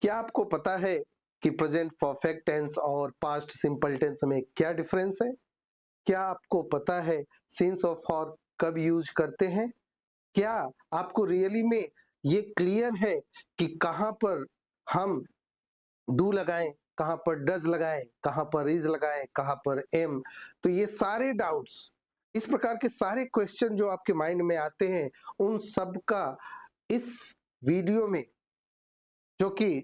क्या आपको पता है कि प्रेजेंट परफेक्ट टेंस और पास्ट सिंपल टेंस में क्या डिफरेंस है? क्या आपको पता है सिंस और फॉर कब यूज करते हैं? क्या आपको रियली में ये क्लियर है कि कहाँ पर हम डू लगाएं, कहाँ पर डज लगाएं, कहाँ पर इज लगाएं, कहाँ पर एम? तो ये सारे डाउट्स, इस प्रकार के सारे क्वेश्चन जो आपके माइंड में आते हैं, उन सब का इस वीडियो में, जो कि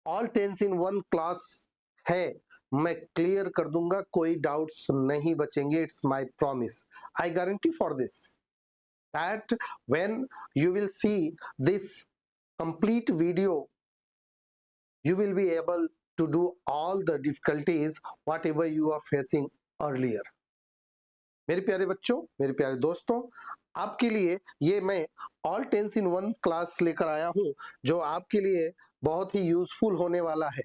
all tense in one class है, मैं क्लियर कर दूंगा, कोई डाउट्स नहीं बचेंगे। It's my promise, I guarantee for this that when you will see this complete video, you will be able to do all the difficulties whatever you are facing earlier. मेरे प्यारे बच्चों, मेरे प्यारे दोस्तों, आपके लिए ये मैं all tense in one class लेकर आया हूं, जो आपके लिए बहुत ही यूजफुल होने वाला है।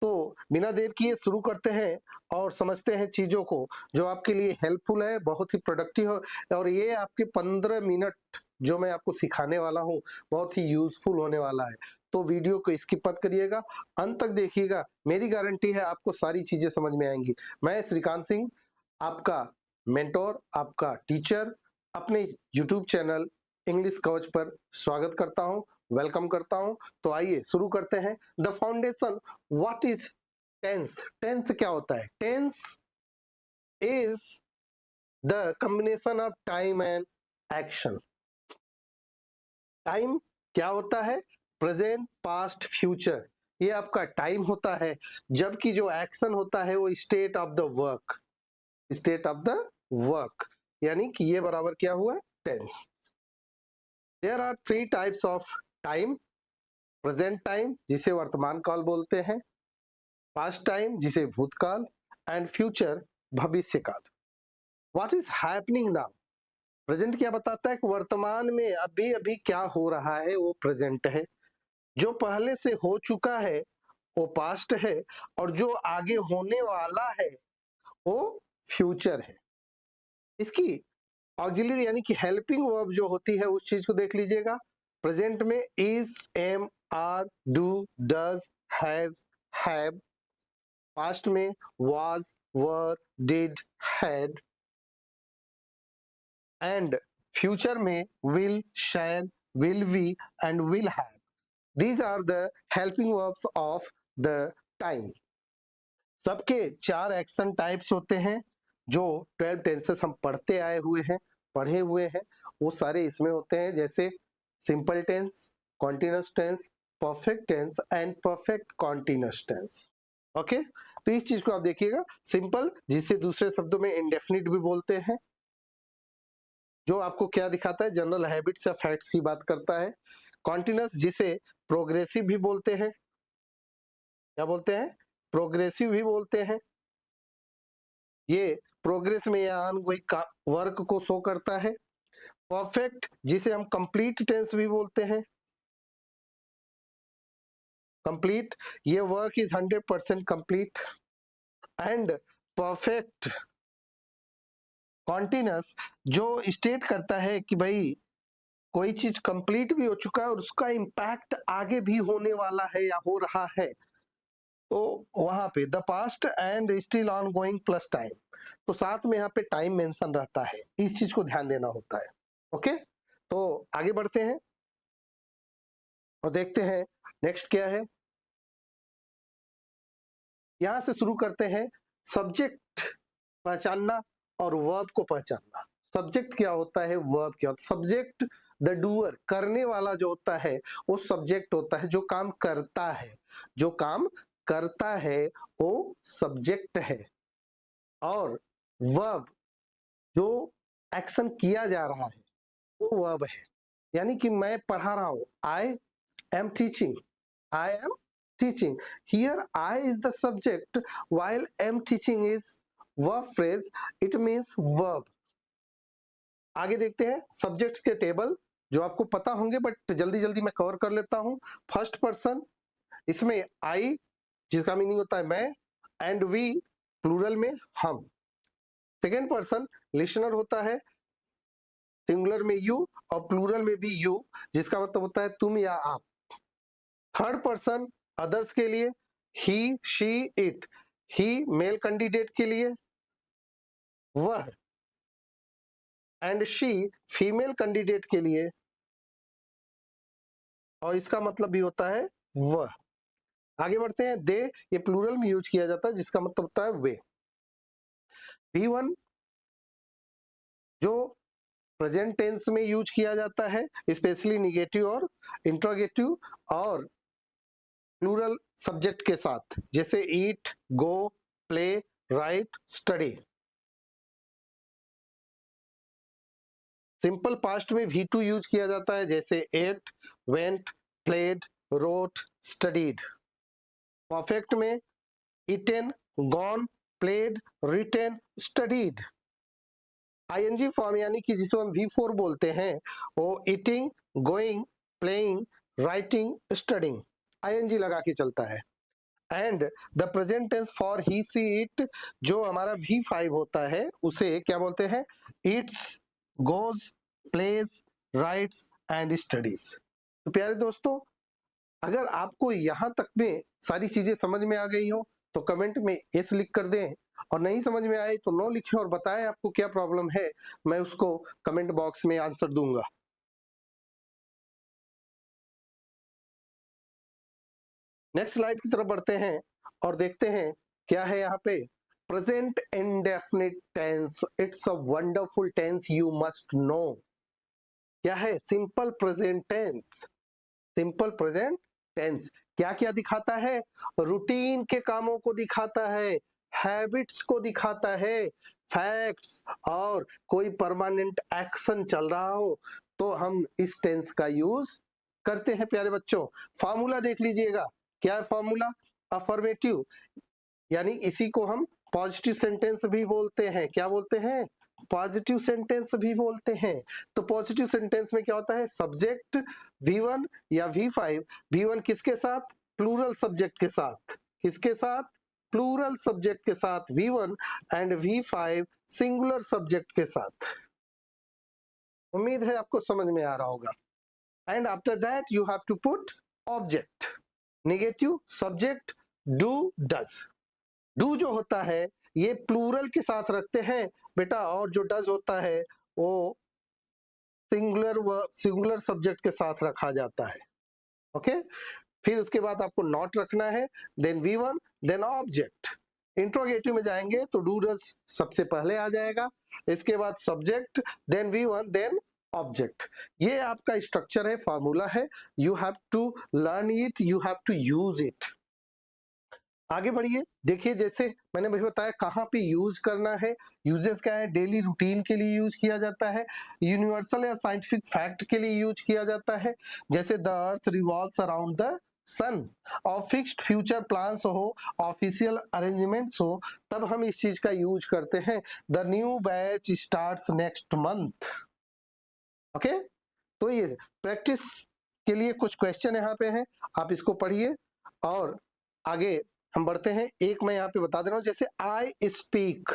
तो बिना देर किए शुरू करते हैं और समझते हैं चीजों को, जो आपके लिए हेल्पफुल है, बहुत ही प्रोडक्टिव है, और ये आपके 15 मिनट जो मैं आपको सिखाने वाला हूं बहुत ही यूजफुल होने वाला है। तो वीडियो को स्किप मत करिएगा, अंत तक देखिएगा, मेरी गारंटी है आपको सारी चीजें समझ में आएंगी। मैं श्रीकांत सिंह, आपका मेंटोर, आपका टीचर, अपने यूट्यूब चैनल इंग्लिश कवच पर स्वागत करता हूं, वेलकम करता हूं। तो आइए शुरू करते हैं। The foundation, what is tense? Tense क्या होता है? Tense is the combination of time and action. Time क्या होता है? प्रेजेंट, पास्ट, फ्यूचर, ये आपका टाइम होता है, जबकि जो एक्शन होता है वो state of the work, state of the work, यानी कि ये बराबर क्या हुआ? Tense. There are 3 types of time. Present time, जिसे वर्तमान काल बोलते हैं, पास्ट टाइम, जिसे भूतकाल, एंड फ्यूचर, भविष्य काल। What is happening now? Present क्या बताता है कि वर्तमान में अभी अभी क्या हो रहा है, वो प्रेजेंट है। जो पहले से हो चुका है वो पास्ट है, और जो आगे होने वाला है वो फ्यूचर है। इसकी ऑक्सिलरी यानी कि हेल्पिंग वर्ब जो होती है, उस चीज को देख लीजिएगा। प्रेजेंट में is, am, are, do, does, has, have. Past में was, were, did, had, and future में will, shall, will be, and will have. These are the helping verbs of the time. सबके 4 एक्शन टाइप्स होते हैं, जो 12 tenses हम पढ़ते आए हुए हैं, पढ़े हुए हैं, वो सारे इसमें होते हैं, जैसे simple tense, continuous tense, perfect tense and perfect continuous tense. Okay, तो इस चीज को आप देखिएगा। सिंपल, जिसे दूसरे शब्दों में इंडेफिनिट भी बोलते हैं, जो आपको क्या दिखाता है? जनरल हैबिट्स या फैक्ट्स की बात करता है। कॉन्टिन्यूअस, जिसे प्रोग्रेसिव भी बोलते हैं, क्या बोलते हैं? प्रोग्रेसिव भी बोलते हैं। ये प्रोग्रेस में या ऑनगोइंग वर्क को शो करता है। परफेक्ट, जिसे हम कंप्लीट टेंस भी बोलते हैं। कंप्लीट, ये work is 100% complete. And perfect continuous, जो स्टेट करता है कि भाई कोई चीज कंप्लीट भी हो चुका है और उसका इम्पैक्ट आगे भी होने वाला है या हो रहा है, तो वहां पे the past and still on going plus time, तो साथ में यहाँ पे टाइम मेंशन रहता है, इस चीज को ध्यान देना होता है। ओके, तो आगे बढ़ते हैं और देखते हैं नेक्स्ट क्या है। यहां से शुरू करते हैं। सब्जेक्ट पहचानना और वर्ब को पहचानना। सब्जेक्ट क्या होता है, वर्ब क्या होता है? सब्जेक्ट द डूअर, करने वाला जो होता है वो सब्जेक्ट होता है, जो काम करता है, जो काम करता है वो सब्जेक्ट है। और वर्ब, जो एक्शन किया जा रहा है वो वर्ब है। यानी कि मैं पढ़ा रहा हूं, I am teaching, I am teaching. Here I is the subject while am teaching is verb phrase, it means verb. आगे देखते हैं सब्जेक्ट्स के टेबल, जो आपको पता होंगे बट जल्दी जल्दी मैं कवर कर लेता हूं। फर्स्ट पर्सन, इसमें आई, जिसका मीनिंग होता है मैं, एंड वी, प्लूरल में हम। सेकेंड पर्सन लिसनर होता है, सिंगुलर में यू और प्लूरल में भी यू, जिसका मतलब होता है तुम या आप। थर्ड पर्सन अदर्स के लिए he, she, it. He male candidate के लिए वह, एंड शी फीमेल कैंडिडेट के लिए, और इसका मतलब भी होता है वह। आगे बढ़ते हैं। दे ये प्लूरल में यूज किया जाता है जिसका मतलब होता है वे। V1 जो प्रेजेंट टेंस में यूज किया जाता है, स्पेशली निगेटिव और इंट्रोगेटिव और प्लूरल सब्जेक्ट के साथ, जैसे eat, go, play, write, study. Simple past में V2 यूज किया जाता है, जैसे ate, went, played, wrote, studied. Perfect में eaten, gone, played, written, studied। ING form यानी कि जिसको हम V4 बोलते हैं, वो eating, going, playing, writing, studying ING लगा के चलता है। And the present tense for he, she, it जो हमारा V5 होता है, उसे क्या बोलते हैं? Eats, goes, plays, writes and studies. तो प्यारे दोस्तों, अगर आपको यहाँ तक में सारी चीजें समझ में आ गई हो तो कमेंट में यस लिख कर दें, और नहीं समझ में आए तो नो लिखें और बताएं आपको क्या प्रॉब्लम है, मैं उसको कमेंट बॉक्स में आंसर दूंगा। नेक्स्ट स्लाइड की तरफ बढ़ते हैं और देखते हैं क्या है यहाँ पे। Present indefinite tense, it's a wonderful tense you must know. क्या है? Simple present tense. Simple present tense क्या क्या दिखाता है? रूटीन के कामों को दिखाता है, हैबिट्स को दिखाता है, फैक्ट्स, और कोई परमानेंट एक्शन चल रहा हो तो हम इस टेंस का यूज करते हैं। प्यारे बच्चों, फॉर्मूला देख लीजिएगा। क्या है फॉर्मूला? अफर्मेटिव, यानी इसी को हम पॉजिटिव सेंटेंस भी बोलते हैं। क्या बोलते हैं? पॉजिटिव सेंटेंस भी बोलते हैं। तो पॉजिटिव सेंटेंस में क्या होता है? सब्जेक्ट V1 या V5, V1 किसके साथ? प्लूरल सब्जेक्ट के साथ। किसके साथ? प्लूरल सब्जेक्ट के साथ V1, and V5 singular subject के साथ। उम्मीद है आपको समझ में आ रहा होगा। And after that you have to put object, negative, subject, do, does. Do जो होता है ये प्लूरल के साथ रखते हैं बेटा, और जो डज होता है वो सिंगुलर सब्जेक्ट के साथ रखा जाता है। ओके, फिर उसके बाद आपको नॉट रखना है, then V1, then object. Interrogative में जाएंगे तो डू डज सबसे पहले आ जाएगा, इसके बाद subject, then V1, then object. ये आपका स्ट्रक्चर है, फॉर्मूला है। You have to learn it, you have to use it. आगे बढ़िए, देखिए जैसे मैंने भी बताया कहाँ पे यूज करना है। यूजेस क्या है? डेली रूटीन के लिए यूज किया जाता है, यूनिवर्सल या साइंटिफिक फैक्ट के लिए यूज किया जाता है, जैसे the earth revolves around the sun, और फिक्स्ड फ्यूचर प्लान्स हो, ऑफिशियल अरेंजमेंट्स हो, तब हम इस चीज का यूज करते हैं। The new batch starts next month. Okay, तो ये प्रैक्टिस के लिए कुछ क्वेश्चन यहाँ पे हैं, आप इसको पढ़िए और आगे हम बढ़ते हैं। एक मैं यहाँ पे बता दे रहा हूँ, जैसे आई स्पीक।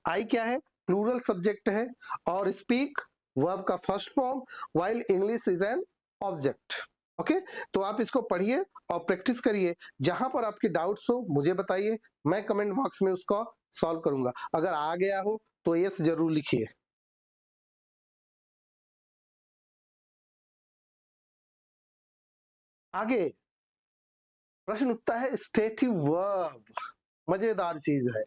आई क्या है? प्लूरल सब्जेक्ट है, और स्पीक वर्ब का first form, while English is an object. Okay, तो आप इसको पढ़िए और प्रैक्टिस करिए। जहां पर आपके डाउट्स हो मुझे बताइए, मैं कमेंट बॉक्स में उसको सॉल्व करूंगा। अगर आ गया हो तो यस जरूर लिखिए। आगे प्रश्न उठता है स्टेटिव वर्ब। मजेदार चीज है,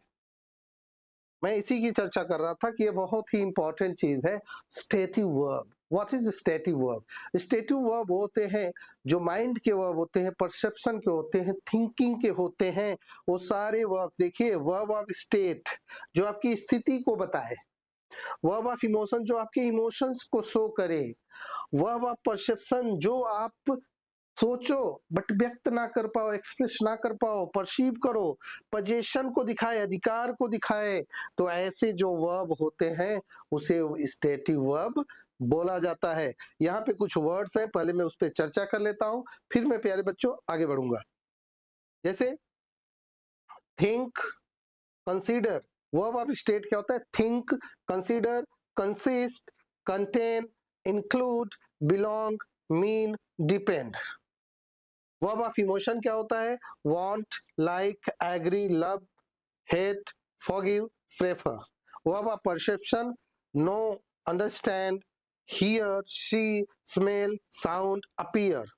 मैं इसी की चर्चा कर रहा था कि ये बहुत ही इंपॉर्टेंट चीज है, stative verb. What is stative verb? Stative verb होते हैं जो माइंड के वर्ब होते हैं, परसेप्शन के होते हैं, थिंकिंग के होते हैं। वो सारे वर्ब देखिए, वर्ब ऑफ स्टेट जो आपकी स्थिति को बताए, वर्ब ऑफ इमोशन जो आपके इमोशंस को शो करे, वर्ब ऑफ परसेप्शन जो आप सोचो बट व्यक्त ना कर पाओ, एक्सप्रेस ना कर पाओ, परसीव करो, पोजीशन को दिखाए, अधिकार को दिखाए, तो ऐसे जो वर्ब होते हैं उसे स्टेटिव वर्ब बोला जाता है। यहाँ पे कुछ वर्ड्स हैं, पहले मैं उस पर चर्चा कर लेता हूँ, फिर मैं प्यारे बच्चों आगे बढ़ूंगा। जैसे think, consider. Verb of state क्या होता है? Think, consider, consist, contain, include, belong, mean, depend. Verb of emotion क्या होता है? Want, like, agree, love, hate, forgive, prefer. Verb of perception know, understand, hear, see, smell, sound, appear.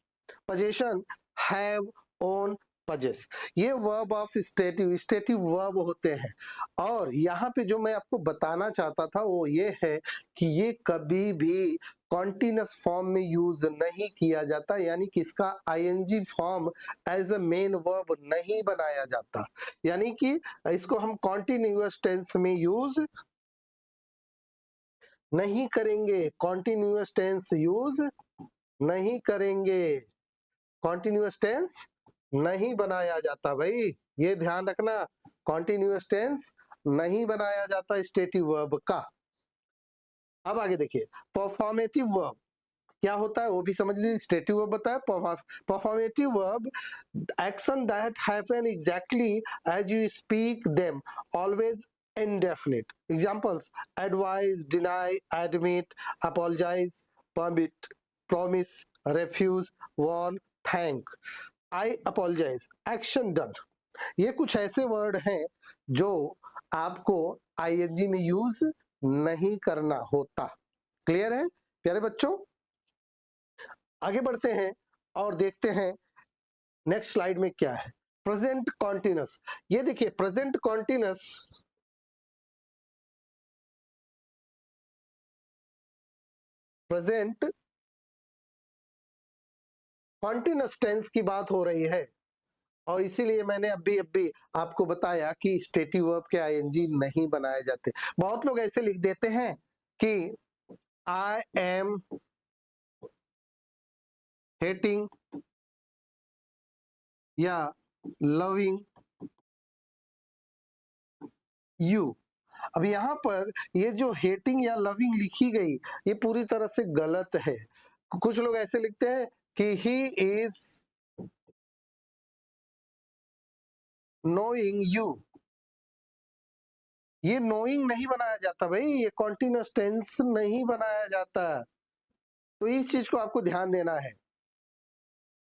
Position have, own, possess. ये verb of stative verb होते हैं। और यहाँ पे जो मैं आपको बताना चाहता था वो ये है कि ये कभी भी कॉन्टिन्यूस फॉर्म में यूज नहीं किया जाता, यानी कि इसका I N G form as a main verb नहीं बनाया जाता, यानी कि इसको हम कॉन्टिन्यूअस टेंस में यूज नहीं करेंगे, कॉन्टिन्यूअस टेंस यूज नहीं करेंगे, कॉन्टिन्यूअस टेंस नहीं बनाया जाता भाई, ये ध्यान रखना। कॉन्टिन्यूअस टेंस नहीं बनाया जाता स्टेटिव वर्ब का। अब आगे देखिए, परफॉर्मेटिव वर्ब क्या होता है वो भी समझ लीजिए। स्टेटिव वर्ब बताया, performative verb action that happen exactly as you speak them, always indefinite. Examples: advise, deny, admit, apologize, permit, promise, refuse, warn, thank. I apologize, action done. ये कुछ ऐसे वर्ड हैं जो आपको आईएनजी में यूज नहीं करना होता। क्लियर है प्यारे बच्चों? आगे बढ़ते हैं और देखते हैं नेक्स्ट स्लाइड में क्या है। Present continuous. ये देखिए present continuous, present continuous tense की बात हो रही है और इसीलिए मैंने अभी आपको बताया कि स्टेटिव वर्ब के आईएनजी नहीं बनाए जाते। बहुत लोग ऐसे लिख देते हैं कि आई एम हेटिंग या लविंग यू। अब यहाँ पर ये जो हेटिंग या लविंग लिखी गई ये पूरी तरह से गलत है। कुछ लोग ऐसे लिखते हैं कि ही इज नोइंग यू। ये नोइंग नहीं बनाया जाता भाई, ये कॉन्टिन्यूअस टेंस नहीं बनाया जाता, तो इस चीज को आपको ध्यान देना है।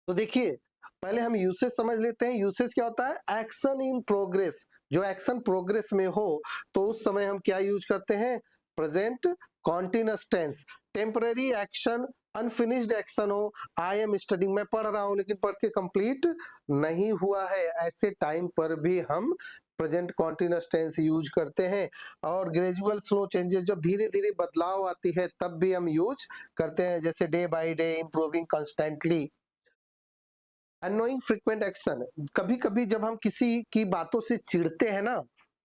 तो देखिए पहले हम यूसेज समझ लेते हैं। यूसेज क्या होता है? Action in progress. जो एक्शन प्रोग्रेस में हो तो उस समय हम क्या यूज करते हैं? Present continuous tense. Temporary action, unfinished action हो, आई एम स्टडिंग, मैं पढ़ रहा हूं लेकिन पढ़ के कंप्लीट नहीं हुआ है, ऐसे टाइम पर भी हम प्रेजेंट कॉन्टिन्यूअस टेंस यूज करते हैं। और ग्रेजुअल स्लो चेंजेस, जब धीरे धीरे बदलाव आती है तब भी हम यूज करते हैं, जैसे day by day, improving constantly. Annoying frequent action, कभी कभी जब हम किसी की बातों से चिढ़ते हैं ना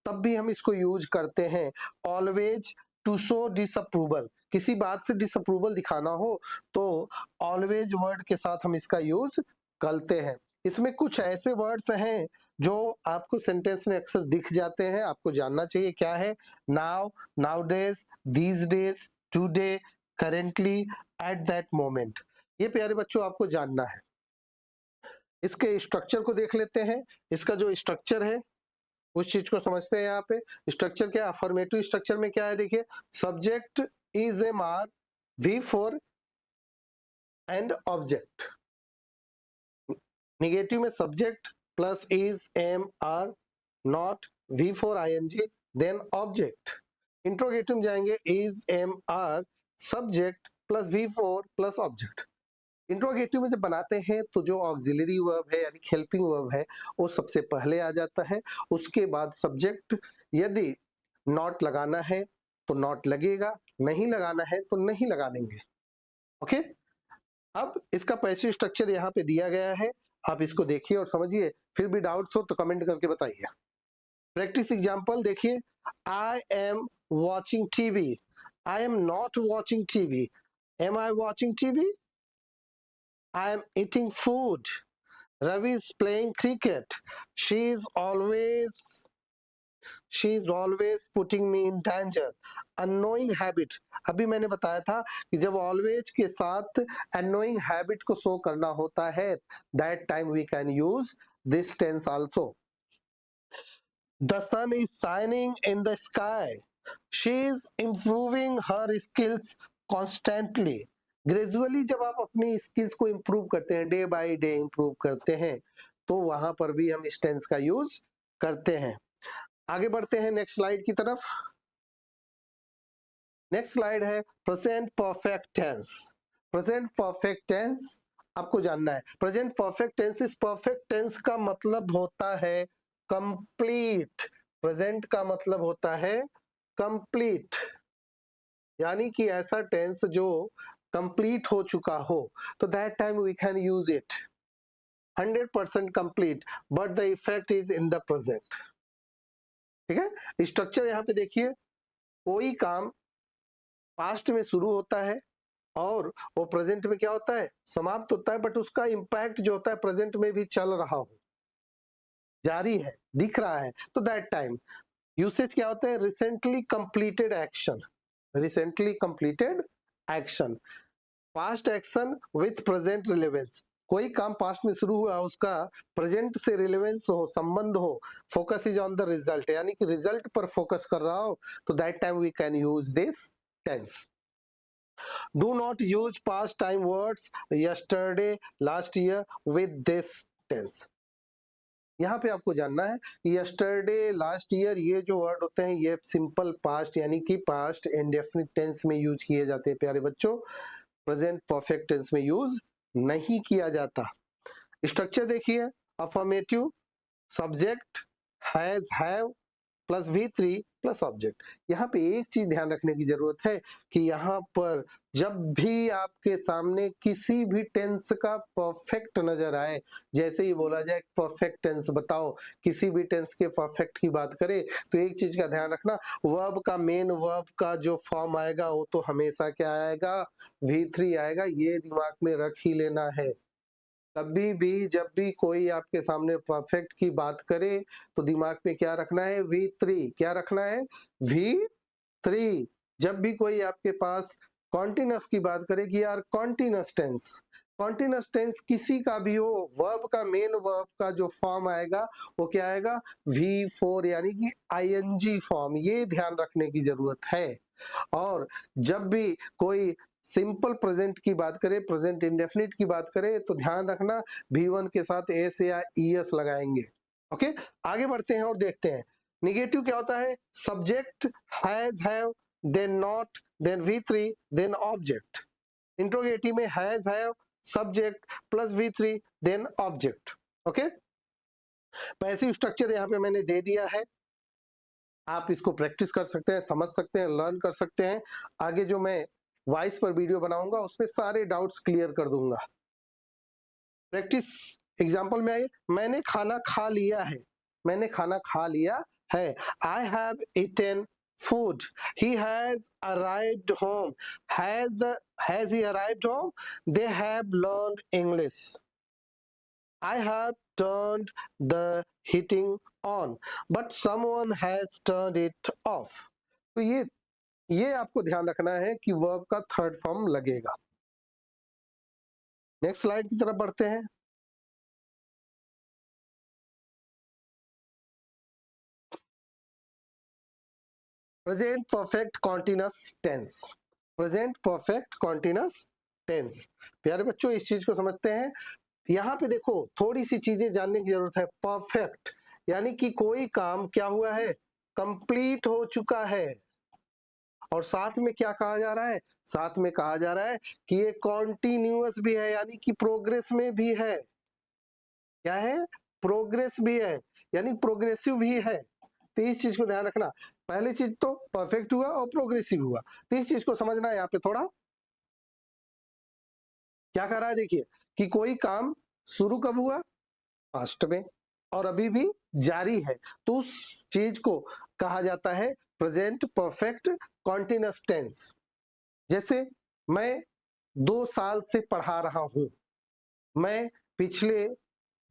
तब भी हम इसको यूज करते हैं। ऑलवेज, टू शो डिसअप्रूवल, किसी बात से डिसअप्रूवल दिखाना हो तो ऑलवेज वर्ड के साथ हम इसका यूज करते हैं। इसमें कुछ ऐसे वर्ड्स हैं जो आपको सेंटेंस में अक्सर दिख जाते हैं, आपको जानना चाहिए क्या है। Now, nowadays, these days, today, currently, at that moment. ये प्यारे बच्चों आपको जानना है। इसके स्ट्रक्चर को देख लेते हैं। इसका जो स्ट्रक्चर है उस चीज को समझते हैं। यहाँ पे स्ट्रक्चर क्या है? अफर्मेटिव स्ट्रक्चर में क्या है देखिए, subject is am are, V four and object. Negative में subject plus is am are, not, V four I N G, then object. Interrogative में जाएंगे is am are, subject plus V four plus object. Interrogative में जब बनाते हैं तो जो auxiliary verb है यानी हेल्पिंग वर्ब है वो सबसे पहले आ जाता है, उसके बाद सब्जेक्ट। यदि नॉट लगाना है तो नॉट लगेगा, नहीं लगाना है तो नहीं लगा देंगे। ओके, अब इसका पैसिव स्ट्रक्चर यहाँ पे दिया गया है, आप इसको देखिए और समझिए। फिर भी डाउट्स हो तो कमेंट करके बताइए। प्रैक्टिस एग्जांपल देखिए, I am watching TV, I am not watching TV, am I watching TV, I am eating food. Ravi is playing cricket. She is always putting me in danger. Annoying habit. अभी मैंने बताया था कि जब always के साथ annoying habit को show करना होता है, that time we can use this tense also. The sun is shining in the sky. She is improving her skills constantly. Gradually जब आप अपनी स्किल्स को इम्प्रूव करते हैं, डे बाय डे इम्प्रूव करते हैं, तो वहां पर भी हम इस टेंस का यूज करते हैं। आगे बढ़ते हैं नेक्स्ट स्लाइड की तरफ। नेक्स्ट स्लाइड है present perfect tense. Present perfect tense आपको जानना है। प्रेजेंट परफेक्ट टेंस, इस परफेक्ट टेंस का मतलब होता है कंप्लीट। प्रेजेंट का मतलब होता है कंप्लीट, यानी कि ऐसा टेंस जो कंप्लीट हो चुका हो, तो that time we can use it 100% complete but the effect is in the present. ठीक है, स्ट्रक्चर यहाँ पे देखिए, कोई काम पास्ट में शुरू होता है और वो प्रेजेंट में क्या होता है, समाप्त होता है, बट उसका इंपैक्ट जो होता है प्रेजेंट में भी चल रहा हो, जारी है, दिख रहा है, तो दैट टाइम यूसेज क्या होता है, recently completed action. Recently completed action, past action with present relevance. कोई काम पास्ट में शुरू हुआ, उसका प्रेजेंट से रिलेवेंस हो, संबंध हो, focus is on the result, यानी कि रिजल्ट पर फोकस कर रहा हो, तो that time we can use this tense. Do not use past time words yesterday, last year with this tense. यहाँ पे आपको जानना है yesterday, last year ये जो वर्ड होते हैं ये सिंपल पास्ट यानी कि पास्ट इंडेफिनिट टेंस में यूज किए जाते हैं प्यारे बच्चों, प्रेजेंट परफेक्ट टेंस में यूज नहीं किया जाता। स्ट्रक्चर देखिए, affirmative, subject, has, have plus V3 plus object. यहाँ पे एक चीज ध्यान रखने की जरूरत है कि यहाँ पर जब भी आपके सामने किसी भी टेंस का परफेक्ट नजर आए, जैसे ही बोला जाए परफेक्ट टेंस बताओ, किसी भी टेंस के परफेक्ट की बात करें, तो एक चीज का ध्यान रखना, वर्ब का मेन वर्ब का जो फॉर्म आएगा वो तो हमेशा क्या आएगा, V3 आएगा, ये दिमाग में रख ही लेना है। कभी भी जब भी कोई आपके सामने परफेक्ट की बात करे तो दिमाग में क्या रखना है, V3। क्या रखना है, V3। जब भी कोई आपके पास कॉन्टिन्यूअस की बात करे कि यार कॉन्टिन्यूअस टेंस, कॉन्टिन्यूअस टेंस किसी का भी हो, वर्ब का मेन वर्ब का जो फॉर्म आएगा वो क्या आएगा, V4 यानी कि ING फॉर्म, ये ध्यान रखने की जरूरत है। और जब भी कोई सिंपल प्रेजेंट की बात करें, प्रेजेंट इंडेफिनिट की बात करें, तो ध्यान रखना V1 के साथ एस या ES लगाएंगे। ओके, आगे बढ़ते हैं और देखते हैं निगेटिव क्या होता है, subject, has, have, then not, then V3, then object. Interrogative में has, have, subject plus V3 then object. Okay, passive structure यहाँ पे मैंने दे दिया है, आप इसको प्रैक्टिस कर सकते हैं, समझ सकते हैं, लर्न कर सकते हैं। आगे जो मैं वॉइस पर वीडियो बनाऊंगा उसमें सारे डाउट्स क्लियर कर दूंगा। प्रैक्टिस एग्जांपल में आइए, मैंने खाना खा लिया है, मैंने खाना खा लिया है, I have eaten food, he has arrived home, has he arrived home, they have learned English, I have turned the heating on, but someone has turned it off. तो ये आपको ध्यान रखना है कि वर्ब का थर्ड फॉर्म लगेगा। Next slide की तरफ बढ़ते हैं। Present perfect continuous tense. Present perfect continuous tense, प्यारे बच्चों इस चीज को समझते हैं। यहाँ पे देखो थोड़ी सी चीजें जानने की जरूरत है। परफेक्ट यानी कि कोई काम क्या हुआ है, कंप्लीट हो चुका है, और साथ में क्या कहा जा रहा है, साथ में कहा जा रहा है कि ये कॉन्टिन्यूअस भी है, यानी कि प्रोग्रेस में भी है। क्या है, प्रोग्रेस भी है, यानी प्रोग्रेसिव भी है। तो इस चीज को ध्यान रखना, पहली चीज तो परफेक्ट हुआ और प्रोग्रेसिव हुआ, तो इस चीज को समझना है। यहाँ पे थोड़ा क्या कर रहा है, देखिए कि कोई काम शुरू कब हुआ, पास्ट में, और अभी भी जारी है, तो उस चीज को कहा जाता है प्रेजेंट परफेक्ट कॉन्टिन्यूअस टेंस। जैसे मैं 2 साल से पढ़ा रहा हूं, मैं पिछले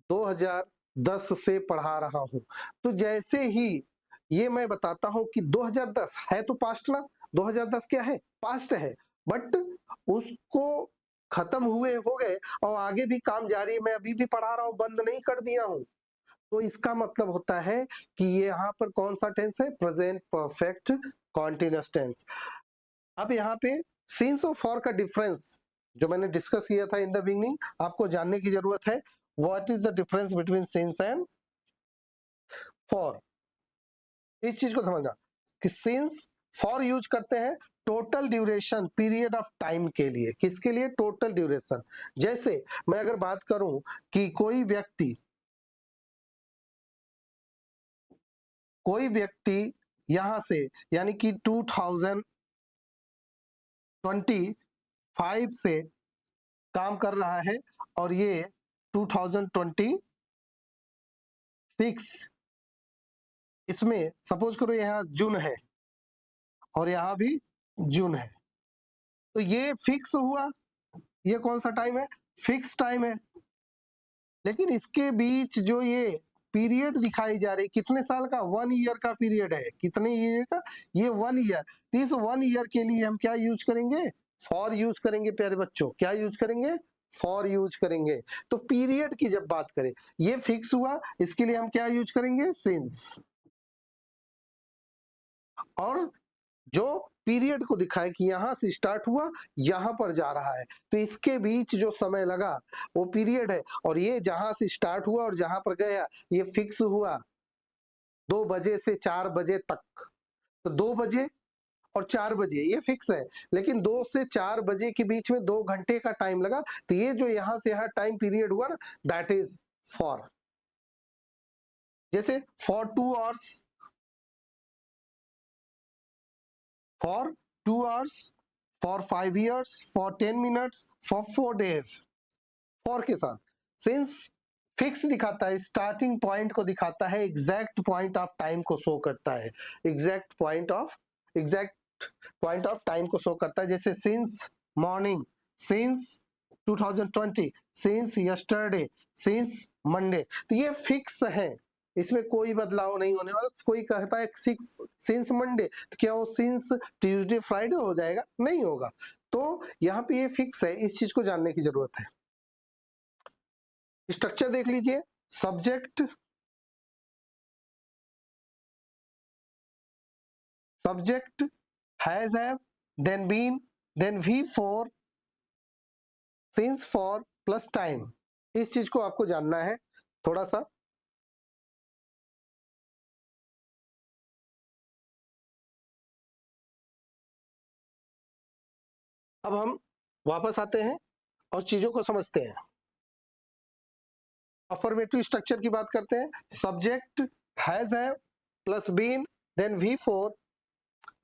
2010 से पढ़ा रहा हूं, तो जैसे ही ये मैं बताता हूं कि 2010 है तो पास्ट ना, 2010 क्या है, पास्ट है, बट उसको खत्म हुए हो गए और आगे भी काम जारी है, मैं अभी भी पढ़ा रहा हूं, बंद नहीं कर दिया हूं, तो इसका मतलब होता है कि ये यहाँ पर कौन सा टेंस है, प्रेजेंट परफेक्ट कॉन्टिन्यूअस टेंस। अब यहाँ पे सिंस और फॉर का डिफरेंस जो मैंने डिस्कस किया था इन द बिगनिंग, आपको जानने की जरूरत है। What is the difference between since and for. इस चीज को समझना कि सिंस फॉर यूज करते हैं total duration period of time के लिए। किसके लिए? Total duration. जैसे मैं अगर बात करूं कि कोई व्यक्ति यहां से यानी कि 2025 से काम कर रहा है और ये 2026, इसमें सपोज करो यहाँ जून है और यहाँ भी जून है, तो ये फिक्स हुआ। ये कौन सा टाइम है? फिक्स टाइम है। लेकिन इसके बीच जो ये पीरियड दिखाई जा रही, कितने साल का? 1 ईयर का पीरियड है। कितने ईयर का? ये 1 ईयर। इस 1 ईयर के लिए हम क्या यूज करेंगे? फॉर यूज करेंगे प्यारे बच्चों। क्या यूज करेंगे? फॉर यूज करेंगे। तो पीरियड की जब बात करें, ये फिक्स हुआ, इसके लिए हम क्या यूज करेंगे? सिंस। और जो पीरियड को दिखाए कि यहां से स्टार्ट हुआ, यहां पर जा रहा है, तो इसके बीच जो समय लगा वो पीरियड है। और ये जहां से स्टार्ट हुआ और जहां पर गया ये फिक्स हुआ 2 बजे से 4 बजे तक। तो 2 बजे और 4 बजे ये फिक्स है, लेकिन 2 से 4 बजे के बीच में 2 घंटे का टाइम लगा, तो ये जो यहां से यहां टाइम पीरियड हुआ ना, दैट इज फॉर। जैसे for 2 hours, for 2 hours, for 5 years, for 10 minutes, for 4 days। for के साथ सिंस फिक्स दिखाता है, स्टार्टिंग पॉइंट को दिखाता है, एग्जैक्ट पॉइंट ऑफ टाइम को शो करता है, एग्जैक्ट पॉइंट ऑफ टाइम को शो करता है। जैसे since morning, since 2020, since yesterday, since Monday. तो ये फिक्स है, इसमें कोई बदलाव नहीं होने वाला। कोई कहता है सिंस मंडे, तो क्या वो सिंस ट्यूसडे फ्राइडे हो जाएगा? नहीं होगा। तो यहाँ पे ये फिक्स है, इस चीज को जानने की जरूरत है। स्ट्रक्चर देख लीजिए। Subject has, have, then been, then V4, since, for plus time. इस चीज को आपको जानना है थोड़ा सा। अब हम वापस आते हैं और चीजों को समझते हैं। अफर्मेटिव स्ट्रक्चर की बात करते हैं। Subject has, have plus been, then V4,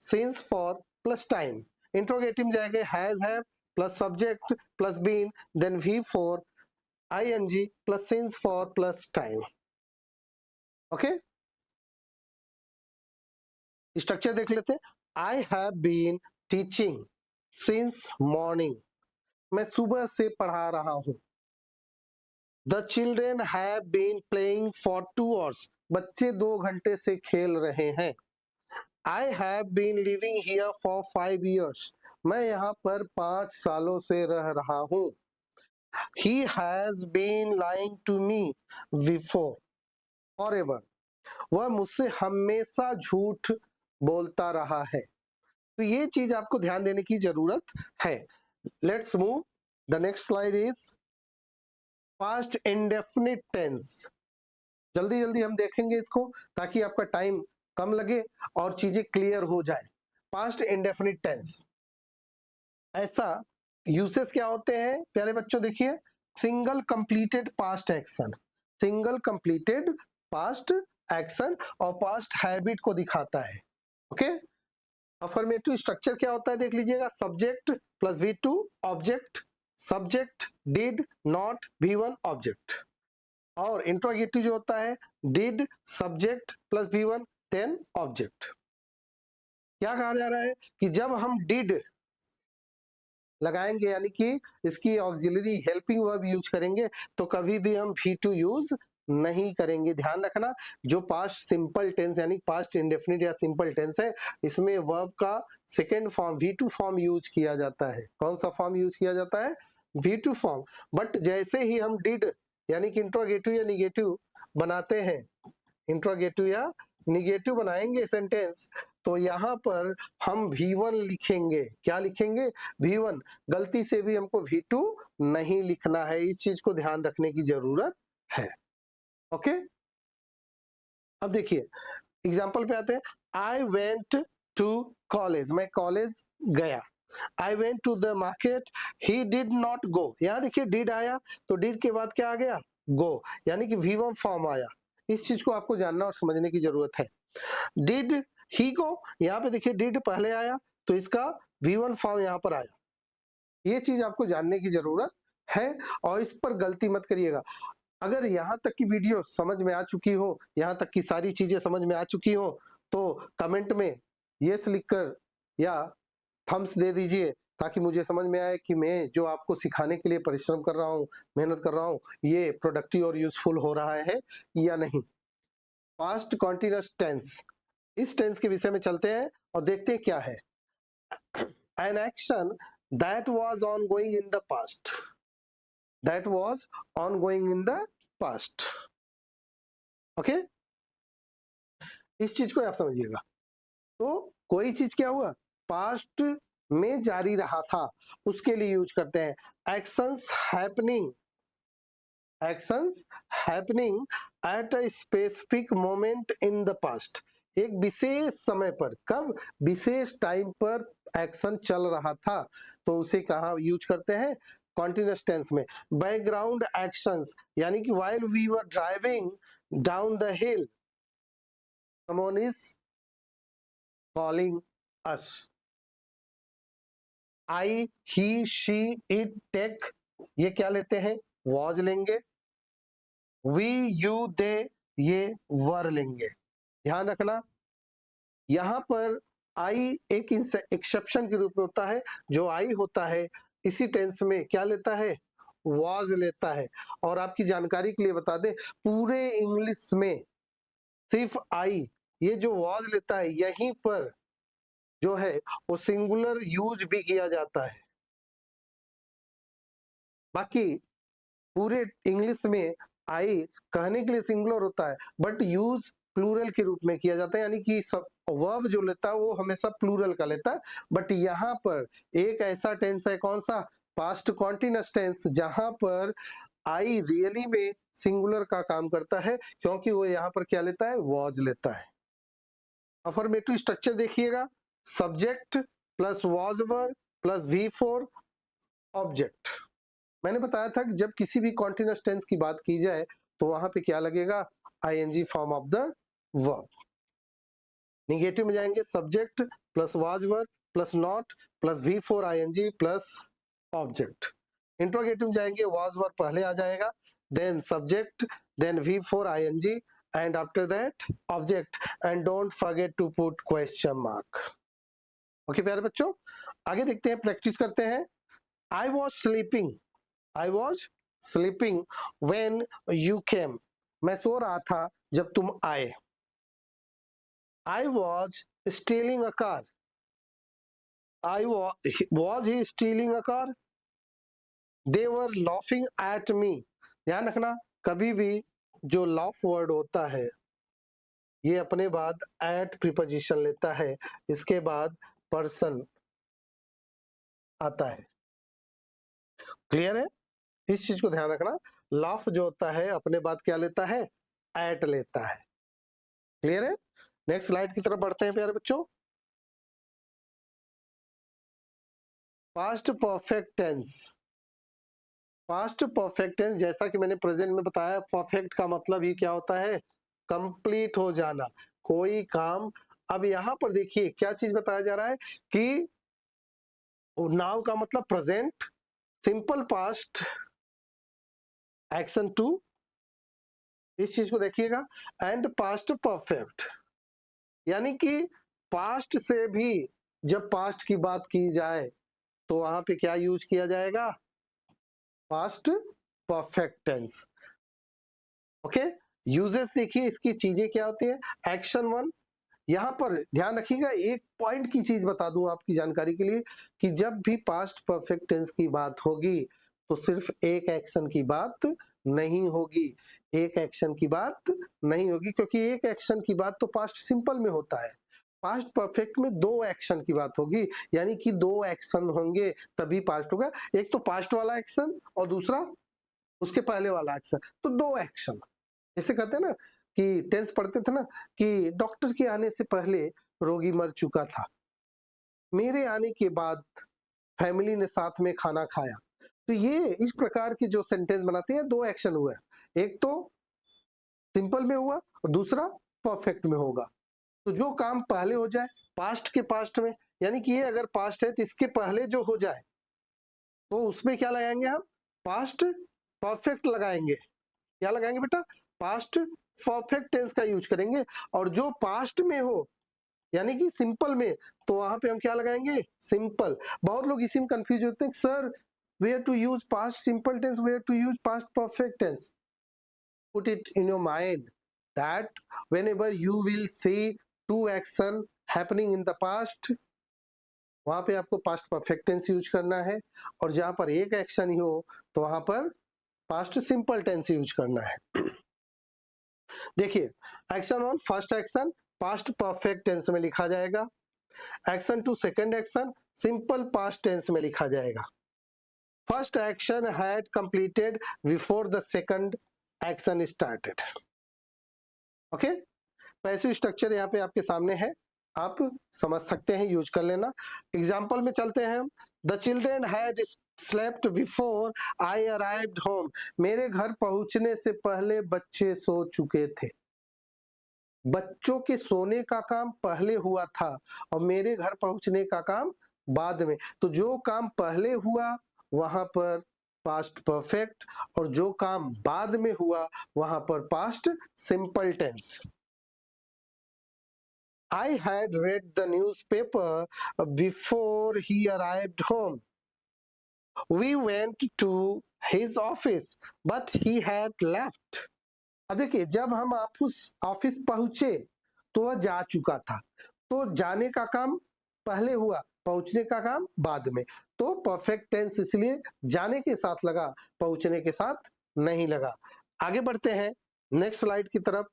since, for plus time. Interrogative में जाएंगे has, have plus subject plus been, then V4, ING plus since, for plus time. Okay, structure देख लेते हैं। I have been teaching since morning, मैं सुबह से पढ़ा रहा हूं। The children have been playing for 2 hours, बच्चे 2 घंटे से खेल रहे हैं। I have been living here for 5 years, मैं यहाँ पर 5 सालों से रह रहा हूँ। He has been lying to me before, forever, वह मुझसे हमेशा झूठ बोलता रहा है। तो ये चीज आपको ध्यान देने की जरूरत है। Let's move, the next slide is past indefinite tense. जल्दी जल्दी हम देखेंगे इसको ताकि आपका टाइम कम लगे और चीजें क्लियर हो जाए। पास्ट इंडेफिनिट टेंस, ऐसा यूसेस क्या होते हैं प्यारे बच्चों? देखिए, single completed past action, single completed past action और पास्ट हैबिट को दिखाता है। ओके, अफर्मेटिव स्ट्रक्चर क्या होता है देख लीजिएगा। Subject plus V2 object, subject did not V1 object. और इंट्रोगेटिव जो होता है did subject plus V1 then object. क्या कहा जा रहा है कि जब हम डिड लगाएंगे यानी कि इसकी ऑक्सिलरी हेल्पिंग वर्ब यूज करेंगे तो कभी भी हम V2 यूज नहीं करेंगे। ध्यान रखना, जो पास्ट सिंपल टेंस यानी पास्ट इंडेफिनिट या सिंपल टेंस है, इसमें वर्ब का second form V2 form use किया जाता है। कौन सा फॉर्म यूज किया जाता है? V2 form. बट जैसे ही हम डिड यानी कि इंट्रोगेटिव या निगेटिव बनाते हैं, इंट्रोगेटिव या निगेटिव बनाएंगे सेंटेंस तो यहाँ पर हम V1 लिखेंगे। क्या लिखेंगे? V1। गलती से भी हमको V2 नहीं लिखना है, इस चीज को ध्यान रखने की जरूरत है। ओके, अब देखिए एग्जाम्पल पे आते हैं। आई वेंट टू कॉलेज, मैं कॉलेज गया। I went to the market, he did not go. यहाँ देखिए डिड आया तो डिड के बाद क्या आ गया? गो, यानी कि V1 फॉर्म आया। इस चीज को आपको जानना और समझने की जरूरत है। डिड ही गो, यहाँ पे देखिए डिड पहले आया तो इसका V1 फॉर्म यहाँ पर आया। ये चीज आपको जानने की जरूरत है और इस पर गलती मत करिएगा। अगर यहाँ तक की वीडियो समझ में आ चुकी हो, यहाँ तक की सारी चीजें समझ में आ चुकी हो तो कमेंट में यस लिखकर या थम्स दे दीजिए, ताकि मुझे समझ में आए कि मैं जो आपको सिखाने के लिए परिश्रम कर रहा हूँ, मेहनत कर रहा हूँ, ये प्रोडक्टिव और यूजफुल हो रहा है या नहीं। पास्ट कॉन्टिन्यूअस टेंस, इस टेंस के विषय में चलते हैं और देखते हैं क्या है। An action that was ongoing in the past, that was ongoing in the past. Okay, इस चीज को आप समझिएगा। तो कोई चीज क्या हुआ, पास्ट में जारी रहा था, उसके लिए यूज करते हैं actions happening, actions happening at a specific moment in the past. एक विशेष समय पर, कब? विशेष टाइम पर एक्शन चल रहा था तो उसे कहाँ यूज करते हैं? कॉन्टिन्यूअस टेंस में। बैकग्राउंड एक्शंस, यानी कि while we were driving down the hill someone is calling us. I, he, she, it, take, ये क्या लेते हैं? वॉज लेंगे। वी, यू, दे, ये वर लेंगे। ध्यान रखना यहां पर आई एक एक्सेप्शन के रूप में होता है। जो आई होता है इसी टेंस में क्या लेता है? वॉज लेता है। और आपकी जानकारी के लिए बता दें, पूरे इंग्लिश में सिर्फ आई, ये जो वॉज लेता है, यहीं पर जो है वो सिंगुलर यूज भी किया जाता है। बाकी पूरे इंग्लिश में आई कहने के लिए सिंगुलर होता है बट यूज प्लूरल के रूप में किया जाता है, यानी कि सब वर्ब जो लेता है वो हमेशा प्लूरल का लेता है। बट यहाँ पर एक ऐसा टेंस है, कौन सा? पास्ट कॉन्टिन्यूअस टेंस, जहां पर आई रियली में सिंगुलर का काम करता है, क्योंकि वो यहाँ पर क्या लेता है? वॉज लेता है। अफर्मेटिव स्ट्रक्चर देखिएगा, subject plus was verb plus V4 object. मैंने बताया था कि जब किसी भी कॉन्टिन्यूअस टेंस की बात की जाए तो वहां पे क्या लगेगा? ING form of the verb. Negative में जाएंगे subject plus was verb plus not plus V4 ING plus object. Interrogative में जाएंगे वाज वर्ब पहले आ जाएगा, then subject, then V4 ING and after that object, and don't forget to put question mark. Okay प्यारे बच्चों, आगे देखते हैं, प्रैक्टिस करते हैं। I was sleeping, I was sleeping when you came. मैं सो रहा था जब तुम आए। I was stealing a car. Was he stealing a car? They were laughing at me. ध्यान रखना, कभी भी जो laugh वर्ड होता है ये अपने बाद at प्रीपोजिशन लेता है, इसके बाद पर्सन आता है। क्लियर है? इस चीज को ध्यान रखना, लाफ जो होता है अपने बाद क्या लेता है? एट लेता है। क्लियर है? नेक्स्ट स्लाइड की तरफ बढ़ते हैं प्यारे बच्चों। Past perfect tense, past perfect tense जैसा कि मैंने प्रेजेंट में बताया, परफेक्ट का मतलब ही क्या होता है? कंप्लीट हो जाना, कोई काम। अब यहां पर देखिए क्या चीज बताया जा रहा है कि नाउ का मतलब present, simple past, action two, इस चीज को देखिएगा, एंड पास्ट परफेक्ट, यानी कि पास्ट से भी जब पास्ट की बात की जाए तो वहां पे क्या यूज किया जाएगा? Past perfect tense. Okay, uses देखिए इसकी चीजें क्या होती है। एक्शन 1, यहां पर ध्यान रखिएगा, एक पॉइंट की चीज बता दूं आपकी जानकारी के लिए कि जब भी पास्ट परफेक्ट टेंस की बात होगी तो सिर्फ एक एक्शन की बात नहीं होगी, एक एक्शन की बात नहीं होगी, क्योंकि एक एक्शन की बात तो पास्ट सिंपल में होता है। पास्ट परफेक्ट में दो एक्शन की बात होगी, यानी कि दो एक्शन होंगे तभी पास्ट होगा। एक तो पास्ट वाला एक्शन और दूसरा उसके पहले वाला एक्शन, तो दो एक्शन। जैसे कहते हैं ना कि टेंस पढ़ते थे ना कि डॉक्टर के आने से पहले रोगी मर चुका था, मेरे आने के बाद फैमिली ने साथ में खाना खाया। तो ये इस प्रकार के जो सेंटेंस बनाते हैं, दो एक्शन हुआ, एक तो सिंपल में हुआ और दूसरा परफेक्ट में होगा। तो जो काम पहले हो जाए पास्ट के पास्ट में, यानी कि ये अगर पास्ट है तो इसके पहले जो हो जाए तो उसमें क्या लगाएंगे हम, पास्ट परफेक्ट लगाएंगे। क्या लगाएंगे बेटा, पास्ट परफेक्ट टेंस का यूज करेंगे। और जो पास्ट में हो यानी कि सिंपल में, तो वहां पे हम क्या लगाएंगे, सिंपल। बहुत लोग इसी में कंफ्यूज होते हैं, sir where to use past simple tense, where to use past perfect tense. Put it in your mind that whenever you will see two action happening in the past, वहां पे आपको past perfect tense use करना है, और जहां पर एक action ही हो तो वहां पर पास्ट सिंपल टेंस यूज करना है। देखिए, action one, first action past perfect tense में लिखा जाएगा। Action two, second action simple past tense में लिखा जाएगा। First action had completed before the second action started. Okay, passive structure यहाँ पे आपके सामने है, आप समझ सकते हैं, यूज कर लेना। एग्जाम्पल में चलते हैं हम। The children had slept before I arrived home, मेरे घर पहुंचने से पहले बच्चे सो चुके थे। बच्चों के सोने का काम पहले हुआ था और मेरे घर पहुंचने का काम बाद में। तो जो काम पहले हुआ वहां पर पास्ट परफेक्ट, और जो काम बाद में हुआ वहां पर past simple tense. I had read the newspaper before he arrived home. We went to his office, but he had left. अब देखिए, जब हम ऑफिस पहुंचे तो वह जा चुका था, तो जाने का काम पहले हुआ, पहुंचने का काम बाद में। तो परफेक्ट टेंस इसलिए जाने के साथ लगा, पहुंचने के साथ नहीं लगा। आगे बढ़ते हैं नेक्स्ट स्लाइड की तरफ।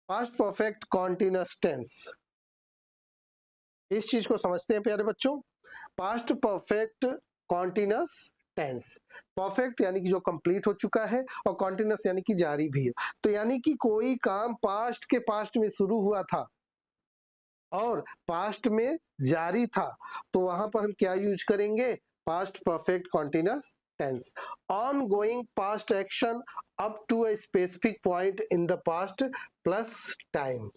पास्ट परफेक्ट कॉन्टिन्यूअस टेंस, इस चीज को समझते हैं प्यारे बच्चों। Past perfect continuous tense, perfect यानी कि जो कंप्लीट हो चुका है, और कॉन्टिन्यूअस यानी कि जारी भी है। तो यानी कि कोई काम पास्ट के पास्ट में शुरू हुआ था और पास्ट में जारी था, तो वहां पर हम क्या यूज करेंगे, past perfect continuous tense. Ongoing past action up to a specific point in the past plus time.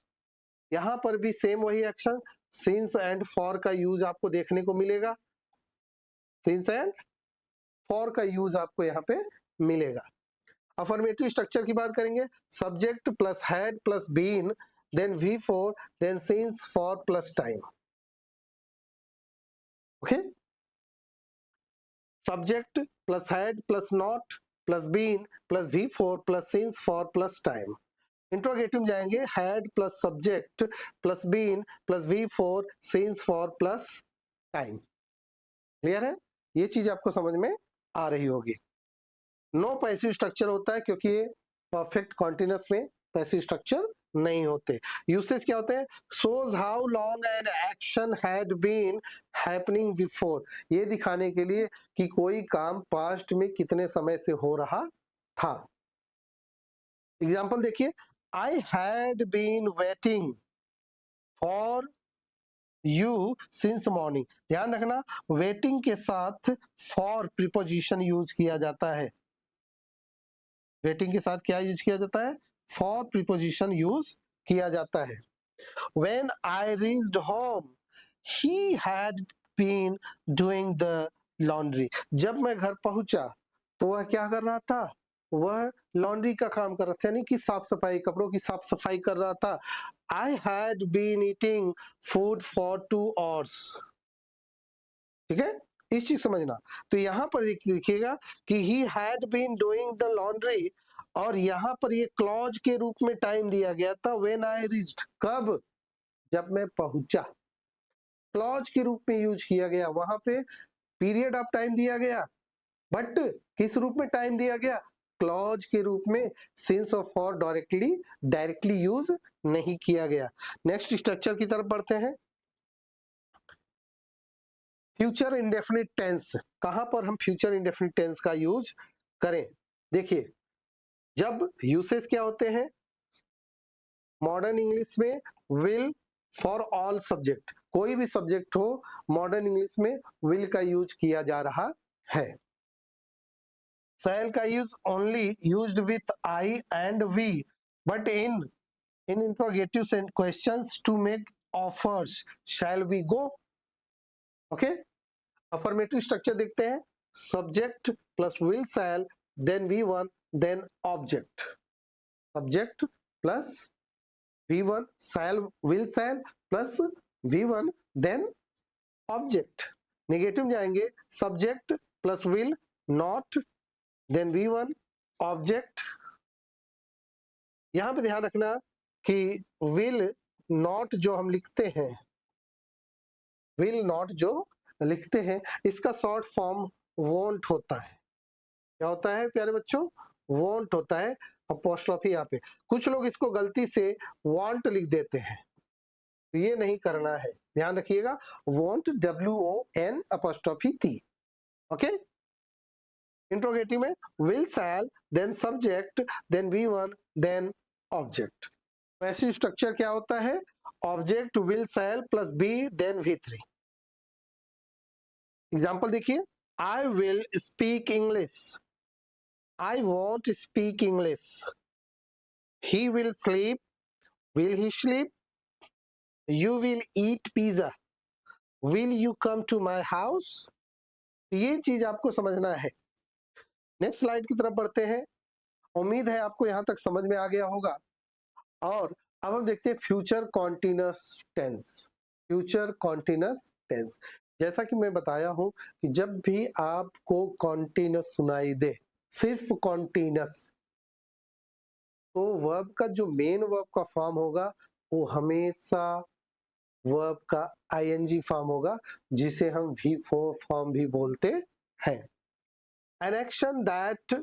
यहां पर भी सेम वही एक्शन, सिंस एंड फॉर का यूज आपको देखने को मिलेगा। सिंस एंड फॉर का यूज आपको यहाँ पे मिलेगा। अफर्मेटिव स्ट्रक्चर की बात करेंगे, subject plus had plus been, then V4, then since, for plus time. Okay, subject plus had plus not plus been plus V4 plus since, for plus time. Interrogative में जाएंगे, had plus subject plus been plus V4 since, for plus time. Clear है, ये चीज आपको समझ में आ रही होगी। नो पैसिव स्ट्रक्चर होता है क्योंकि ये परफेक्ट कॉन्टिन्यूअस में पैसिव स्ट्रक्चर नहीं होते। यूसेज क्या होते हैं, shows how long an action had been happening before, ये दिखाने के लिए कि कोई काम पास्ट में कितने समय से हो रहा था। एग्जाम्पल देखिए, I had been waiting for you since morning। ध्यान रखना, वेटिंग के साथ फॉर प्रीपोजिशन यूज किया जाता है। वेटिंग के साथ क्या यूज किया जाता है, फॉर प्रीपोजिशन यूज किया जाता है। When I reached home, he had been doing the laundry। जब मैं घर पहुंचा तो वह क्या कर रहा था, वह लॉन्ड्री का काम कर रहा था, यानी कि साफ सफाई, कपड़ों की साफ सफाई कर रहा था। I had been eating food for 2 hours। ठीक है, इस चीज समझना। तो यहां पर देखिएगा कि he had been doing the laundry, और यहां पर ये क्लॉज के रूप में टाइम दिया गया था when I reached, कब, जब मैं पहुंचा। क्लॉज के रूप में यूज किया गया, वहां पे पीरियड ऑफ टाइम दिया गया, बट किस रूप में टाइम दिया गया, क्लॉज के रूप में, since of for directly use नहीं किया गया। नेक्स्ट स्ट्रक्चर की तरफ बढ़ते हैं। फ्यूचर इंडेफिनिट टेंस, कहां पर हम फ्यूचर इंडेफिनिट टेंस का यूज करें? देखिए, जब यूसेज क्या होते हैं मॉडर्न इंग्लिश में, विल फॉर ऑल सब्जेक्ट, कोई भी सब्जेक्ट हो मॉडर्न इंग्लिश में विल का यूज किया जा रहा है। शैल का use only used with I and we, but in interrogatives and questions to make offers shall we go. Okay, affirmative structure देखते हैं, subject plus will shall then V one then object, subject plus V1 shall will shall plus V1 then object। Negative जाएंगे, subject plus will not then V1 object. यहां पे ध्यान रखना कि will not जो हम लिखते हैं, विल नॉट जो लिखते हैं इसका शॉर्ट फॉर्म वोंट होता है। क्या होता है प्यारे बच्चों? वोंट होता है, अपोस्ट्रोफी यहाँ पे। कुछ लोग इसको गलती से वांट लिख देते हैं, ये नहीं करना है, ध्यान रखिएगा। Won't WON apostrophe T। Okay, interrogative में will shall then subject then V1 then object. Passive structure क्या होता है? Object will shall plus be then V3। Example देखिए, I will speak English, I won't speak English. He will sleep. Will he sleep? You will eat pizza. Will you come to my house? ये चीज आपको समझना है। Next slide की तरफ बढ़ते हैं। उम्मीद है आपको यहां तक समझ में आ गया होगा। और अब हम देखते हैं future continuous tense. Future continuous tense, जैसा कि मैं बताया हूं कि जब भी आपको कॉन्टिन्यूअस सुनाई दे, सिर्फ कॉन्टिन्यूअस, तो वर्ब का जो मेन वर्ब का फॉर्म होगा वो हमेशा वर्ब का आईएनजी फॉर्म होगा, जिसे हम V4 फॉर्म भी बोलते हैं। An action that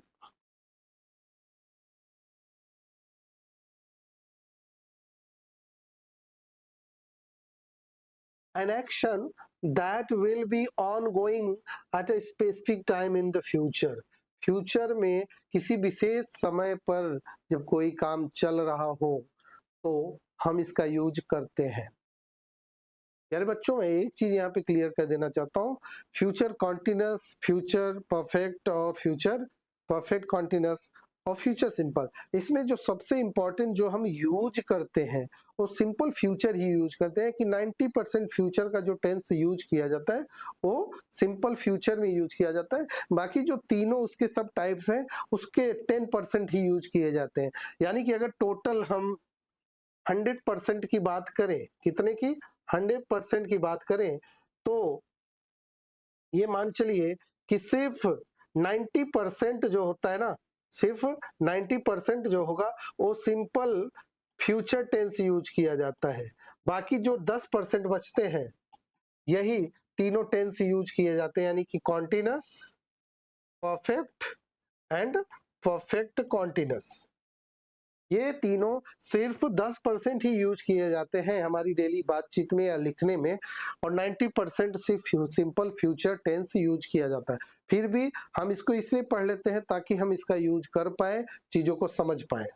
will be ongoing at a specific time in the future। Future में किसी विशेष समय पर जब कोई काम चल रहा हो तो हम इसका यूज करते हैं। यार बच्चों, मैं एक चीज यहाँ पे क्लियर कर देना चाहता हूँ, फ्यूचर कॉन्टिन्यूअस, फ्यूचर परफेक्ट और फ्यूचर परफेक्ट कॉन्टिन्यूअस और फ्यूचर सिंपल, इसमें जो सबसे इंपॉर्टेंट जो हम यूज करते हैं वो सिंपल फ्यूचर ही यूज करते हैं। कि 90% फ्यूचर का जो टेंस यूज किया जाता है वो सिंपल फ्यूचर में यूज किया जाता है। बाकी जो तीनों उसके सब टाइप्स हैं उसके 10% ही यूज किए जाते हैं। यानी कि अगर टोटल हम 100% की बात करें, कितने की? 100% की बात करें तो ये मान चलिए कि सिर्फ 90% जो होता है ना, सिर्फ 90% जो होगा वो सिंपल फ्यूचर टेंस यूज किया जाता है। बाकी जो 10% बचते हैं यही तीनों टेंस यूज किए जाते हैं, यानी कि continuous, perfect and perfect continuous. ये तीनों सिर्फ 10% ही यूज किए जाते हैं हमारी डेली बातचीत में या लिखने में, और 90% सिर्फ सिंपल फ्यूचर टेंस यूज किया जाता है। फिर भी हम इसको इसलिए पढ़ लेते हैं ताकि हम इसका यूज कर पाए, चीजों को समझ पाए।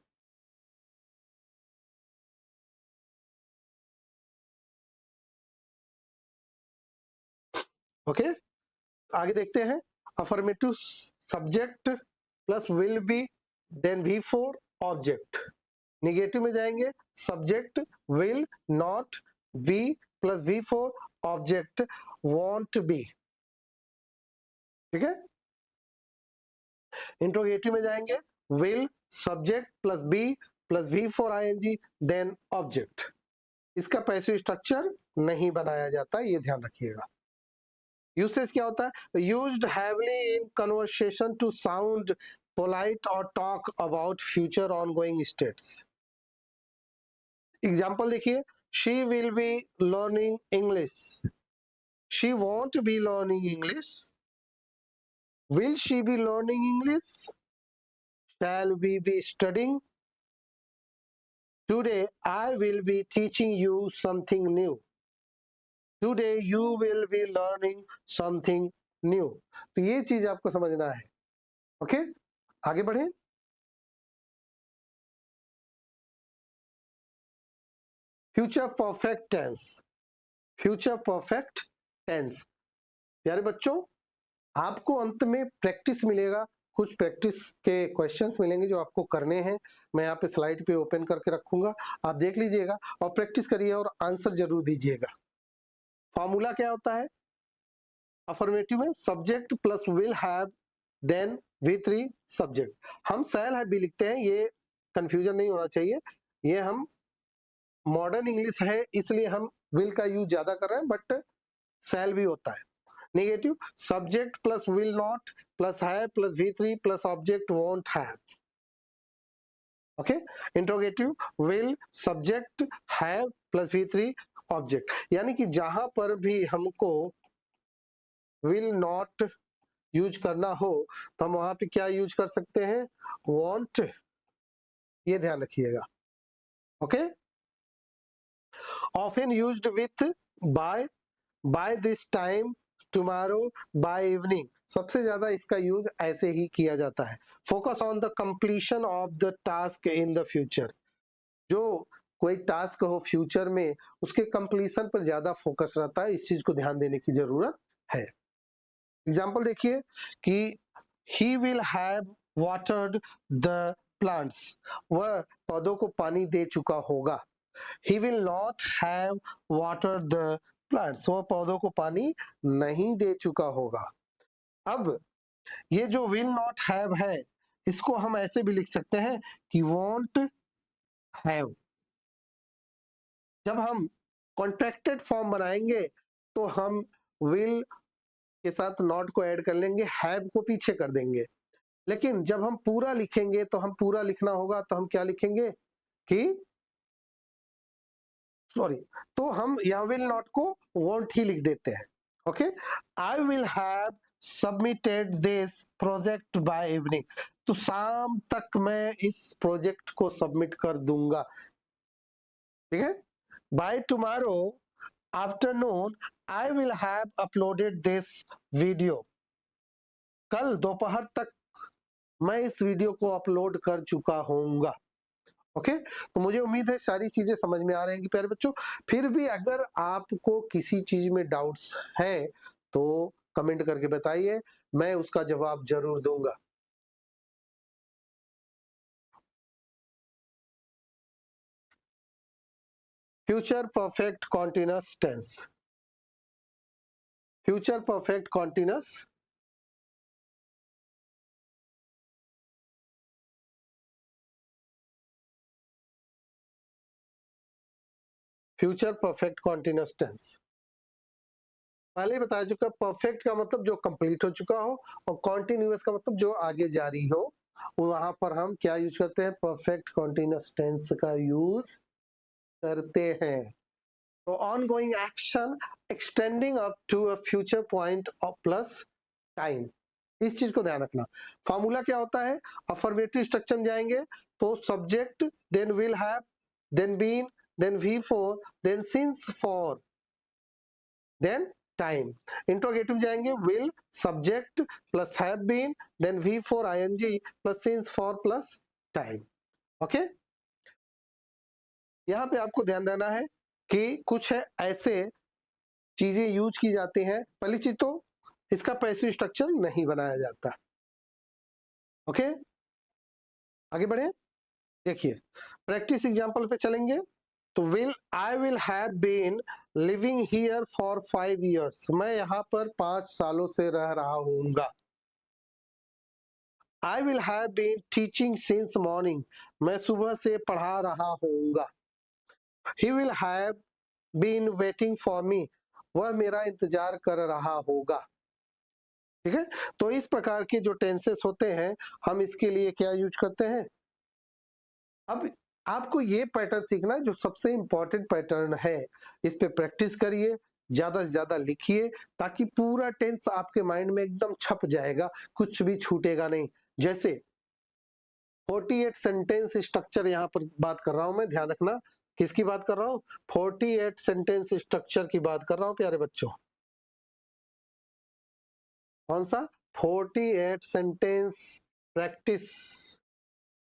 ओके, आगे देखते हैं। Affirmative subject plus will be then V4 object. Negative में जाएंगे, subject will not be plus V4 object won't be. ठीक है, इंट्रोगेटिव में जाएंगे, will subject plus be plus V4 ING then object. इसका पैसिव स्ट्रक्चर नहीं बनाया जाता, ये ध्यान रखिएगा। यूसेज क्या होता है? Used heavily in conversation to sound polite और talk about future ongoing states. Example देखिए, she will be learning English, she won't be learning English. Will she be learning English? Shall we be studying? Today I will be teaching you something new. Today you will be learning something new. तो ये चीज आपको समझना है. Okay, आगे बढ़े. Future perfect tense. Future perfect tense. प्यारे बच्चों, आपको अंत में प्रैक्टिस मिलेगा. कुछ प्रैक्टिस के क्वेश्चंस मिलेंगे जो आपको करने हैं. मैं यहाँ पे स्लाइड पे ओपन करके रखूंगा, आप देख लीजिएगा और प्रैक्टिस करिए और आंसर जरूर दीजिएगा. फॉर्मूला क्या होता है अफर्मेटिव में? Subject plus will have then V3 subject. हम शैल हैव भी लिखते हैं, ये कंफ्यूजन नहीं होना चाहिए. ये हम मॉडर्न इंग्लिश है इसलिए हम विल का यूज ज्यादा कर रहे हैं, बट शैल भी होता है. Negative subject plus will not plus have plus V3 plus object won't have. Okay, interrogative will subject have plus V3 object. यानी कि जहां पर भी हमको विल नॉट यूज करना हो तो हम वहां पे क्या यूज कर सकते हैं? वॉन्ट. ये ध्यान रखिएगा. Okay, often used with by this time, tomorrow, by evening. सबसे ज्यादा इसका यूज ऐसे ही किया जाता है. Focus on the completion of the task in the future. जो कोई टास्क हो फ्यूचर में उसके कंप्लीशन पर ज्यादा फोकस रहता है. इस चीज को ध्यान देने की जरूरत है. एग्जाम्पल देखिए कि ही will have watered the plants. वह पौधों को पानी दे चुका होगा. He will not have watered the plants. वह पौधों को पानी नहीं दे चुका होगा. अब ये जो विल नॉट हैव है इसको हम ऐसे भी लिख सकते हैं कि वॉन्ट हैव. जब हम कॉन्ट्रैक्टेड फॉर्म बनाएंगे तो हम विल के साथ नॉट को ऐड कर लेंगे, हैव को पीछे कर देंगे. लेकिन जब हम पूरा लिखेंगे तो हम पूरा लिखना होगा तो हम क्या लिखेंगे कि तो हम यहाँ विल नॉट को वॉन्ट ही लिख देते हैं. Okay, I will have submitted this project by evening. तो शाम तक मैं इस प्रोजेक्ट को सबमिट कर दूंगा. ठीक है. By tomorrow afternoon I will have uploaded this video. कल दोपहर तक मैं इस वीडियो को अपलोड कर चुका होऊंगा. ओके, तो मुझे उम्मीद है सारी चीजें समझ में आ रही हैं कि प्यारे बच्चों. फिर भी अगर आपको किसी चीज में डाउट्स है तो कमेंट करके बताइए, मैं उसका जवाब जरूर दूंगा. Future perfect continuous tense. Future perfect continuous. Future perfect continuous tense पहले बता चुका. परफेक्ट का मतलब जो कंप्लीट हो चुका हो और कॉन्टिन्यूअस का मतलब जो आगे जारी हो. वहां पर हम क्या यूज करते हैं? परफेक्ट कॉन्टिन्यूअस टेंस का यूज करते हैं. तो ongoing action extending up to a future point of plus time. इस चीज को ध्यान रखना. फॉर्मूला क्या होता है? अफर्मेटिव स्ट्रक्चर में जाएंगे तो subject then will have then been then V4 then since for then time. Interrogative जाएंगे will subject plus have been then V4 ing plus since for plus time. Okay, यहां पे आपको ध्यान देना है कि कुछ है ऐसे चीजें यूज की जाती हैं. पहली चीज तो इसका पैसिव स्ट्रक्चर नहीं बनाया जाता. ओके, आगे बढ़े. देखिए प्रैक्टिस एग्जांपल पे चलेंगे. तो I will have been living here for 5 years. मैं यहाँ पर 5 सालों से रह रहा हूँगा. I will have been teaching since morning. मैं सुबह से पढ़ा रहा हूँगा. He will have been waiting for me. वह मेरा इंतजार कर रहा होगा. ठीक है. तो इस प्रकार के जो टेंसेस होते हैं हम इसके लिए क्या यूज करते हैं? अब आपको ये पैटर्न सीखना है जो सबसे इंपॉर्टेंट पैटर्न है. इस पे प्रैक्टिस करिए, ज्यादा से ज्यादा लिखिए ताकि पूरा टेंस आपके माइंड में एकदम छप जाएगा, कुछ भी छूटेगा नहीं। जैसे 48 सेंटेंस स्ट्रक्चर यहाँ पर बात कर रहा हूं मैं, ध्यान रखना किसकी बात कर रहा हूं, 48 सेंटेंस स्ट्रक्चर की बात कर रहा हूं प्यारे बच्चों। कौन सा? 48 सेंटेंस प्रैक्टिस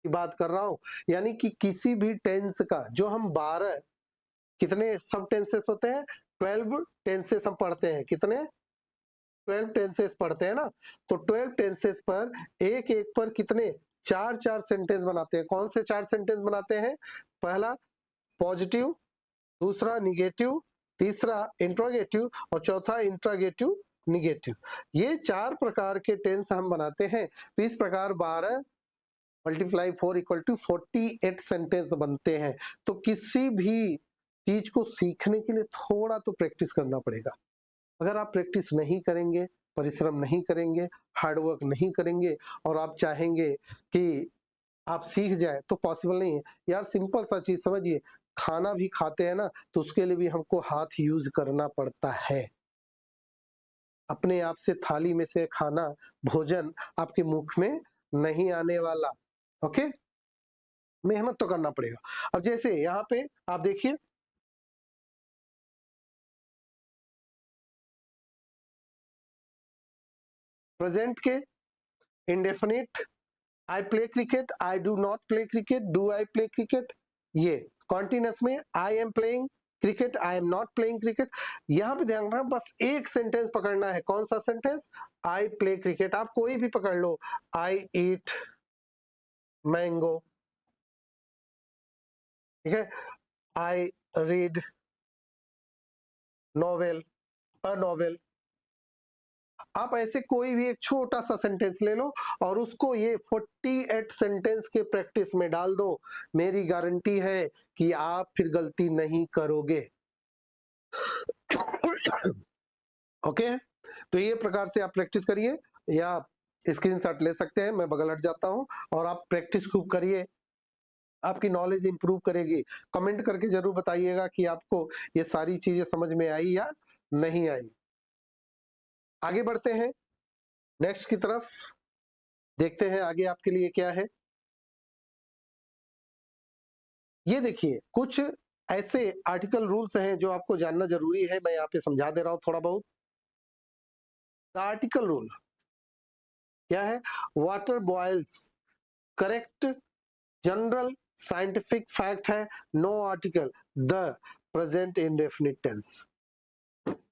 की बात कर रहा हूं। यानी कि किसी भी टेंस का जो हम 12 कितने सब टेंसेस होते हैं, 12 टेंसेस हम पढ़ते हैं, कितने 12 टेंसेस पढ़ते हैं ना, तो 12 टेंसेस पर एक एक पर कितने 4-4 सेंटेंस बनाते हैं। कौन से 4 सेंटेंस बनाते हैं? पहला पॉजिटिव, दूसरा निगेटिव, तीसरा इंट्रोगेटिव और चौथा इंट्रोगेटिव निगेटिव। ये 4 प्रकार के टेंस हम बनाते हैं। तो इस प्रकार 12 मल्टीप्लाई 4 इक्वल टू 48 सेंटेंस बनते हैं। तो किसी भी चीज को सीखने के लिए थोड़ा तो प्रैक्टिस करना पड़ेगा। अगर आप प्रैक्टिस नहीं करेंगे, परिश्रम नहीं करेंगे, हार्डवर्क नहीं करेंगे और आप चाहेंगे कि आप सीख जाए तो पॉसिबल नहीं है यार। सिंपल सा चीज समझिए, खाना भी खाते हैं ना तो उसके लिए भी हमको हाथ यूज करना पड़ता है। अपने आप से थाली में से खाना भोजन आपके मुख में नहीं आने वाला। ओके, मेहनत तो करना पड़ेगा। अब जैसे यहाँ पे आप देखिए, प्रेजेंट के indefinite, I play cricket, I do not play cricket, do I play cricket. ये कॉन्टिन्यूअस में I am playing cricket, I am not playing cricket. यहां पे ध्यान रखना, बस एक सेंटेंस पकड़ना है। कौन सा सेंटेंस? I play cricket. आप कोई भी पकड़ लो, आई ईट मैंगो, ठीक है, I read novel, a novel. आप ऐसे कोई भी एक छोटा सा सेंटेंस ले लो और उसको ये 48 सेंटेंस के प्रैक्टिस में डाल दो। मेरी गारंटी है कि आप फिर गलती नहीं करोगे। ओके, तो ये प्रकार से आप प्रैक्टिस करिए, या स्क्रीनशॉट ले सकते हैं, मैं बगल हट जाता हूं। और आप प्रैक्टिस खूब करिए, आपकी नॉलेज इंप्रूव करेगी। कमेंट करके जरूर बताइएगा कि आपको ये सारी चीजें समझ में आई या नहीं आई। आगे बढ़ते हैं नेक्स्ट की तरफ, देखते हैं आगे आपके लिए क्या है। ये देखिए कुछ ऐसे आर्टिकल रूल्स हैं जो आपको जानना जरूरी है, मैं यहाँ पे समझा दे रहा हूं थोड़ा बहुत। आर्टिकल रूल क्या है? Water boils, correct general scientific fact है, no article, the present indefinite tense.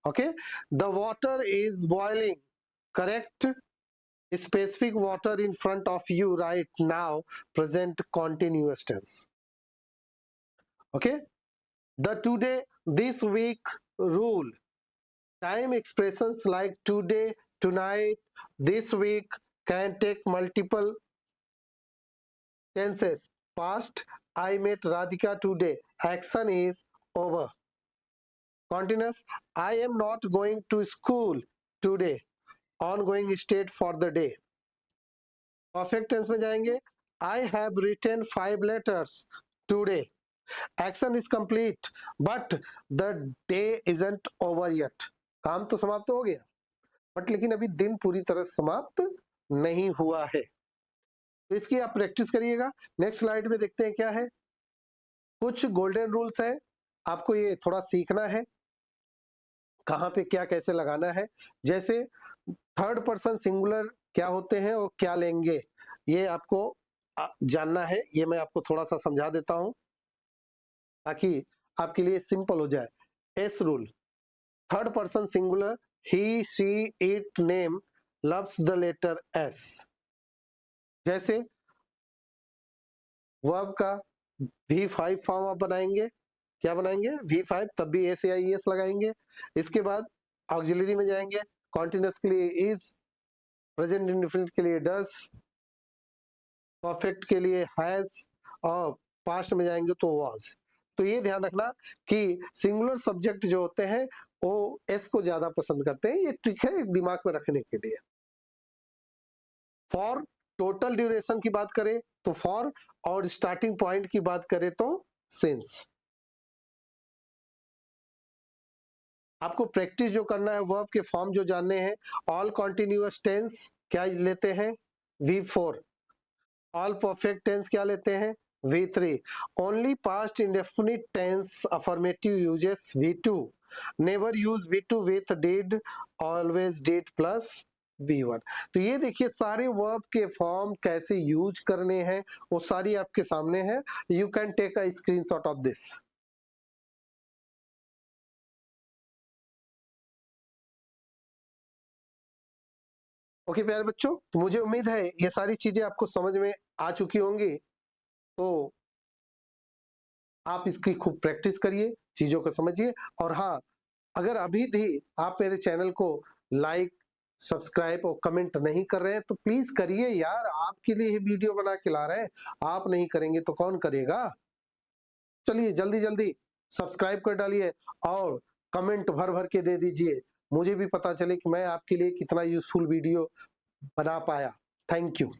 Okay, the water is boiling, correct specific water in front of you right now, present continuous tense. Okay, the today, this week rule, time expressions like today, tonight, this week can take multiple tenses. Past, I met Radhika today, action is over. Continuous, I am not going to school today, ongoing state for the day. Perfect tense में जाएंगे, I have written 5 letters today, action is complete but the day isn't over yet. काम तो समाप्त हो गया but लेकिन अभी दिन पूरी तरह समाप्त नहीं हुआ है। तो इसकी आप प्रैक्टिस करिएगा। नेक्स्ट स्लाइड में देखते हैं क्या है। कुछ गोल्डन रूल्स है, आपको ये थोड़ा सीखना है कहाँ पे क्या कैसे लगाना है। जैसे थर्ड पर्सन सिंगुलर क्या होते हैं और क्या लेंगे, ये आपको जानना है। ये मैं आपको थोड़ा सा समझा देता हूं ताकि आपके लिए सिंपल हो जाए। S rule, third person singular, he she it name loves the letter S. जैसे वर्ब का V5 फॉर्म आप बनाएंगे, क्या बनाएंगे? V5, तब भी एस या एस लगाएंगे। इसके बाद ऑक्सिलरी में जाएंगे, कॉन्टिन्यूअस के लिए इज, प्रेजेंट इंडेफिनिट के लिए डज, परफेक्ट के लिए हैज और पास्ट में जाएंगे तो वाज। तो ये ध्यान रखना कि सिंगुलर सब्जेक्ट जो होते हैं वो एस को ज्यादा पसंद करते हैं। ये ट्रिक है एक दिमाग में रखने के लिए। फॉर टोटल ड्यूरेशन की बात करें तो फॉर, और स्टार्टिंग पॉइंट की बात करें तो सिंस। आपको प्रैक्टिस जो करना है, वर्ब के फॉर्म जो जानने हैं, ऑल कॉन्टिन्यूअस टेंस क्या लेते हैं, V4। ऑल परफेक्ट टेंस क्या लेते हैं, V3। Only past indefinite tense affirmative uses V2। Never use V2 with did, always did plus V1। तो ये देखिए सारे वर्ब के फॉर्म कैसे यूज करने हैं वो सारी आपके सामने है। You can take a screenshot of this. Okay प्यारे बच्चों, तो मुझे उम्मीद है ये सारी चीजें आपको समझ में आ चुकी होंगी। तो आप इसकी खूब प्रैक्टिस करिए, चीजों को समझिए। और हाँ, अगर अभी भी आप मेरे चैनल को लाइक, सब्सक्राइब और कमेंट नहीं कर रहे हैं तो प्लीज करिए यार, आपके लिए ही वीडियो बना के ला रहे हैं। आप नहीं करेंगे तो कौन करेगा। चलिए जल्दी जल्दी सब्सक्राइब कर डालिए और कमेंट भर भर के दे दीजिए, मुझे भी पता चले कि मैं आपके लिए कितना यूजफुल वीडियो बना पाया। Thank you.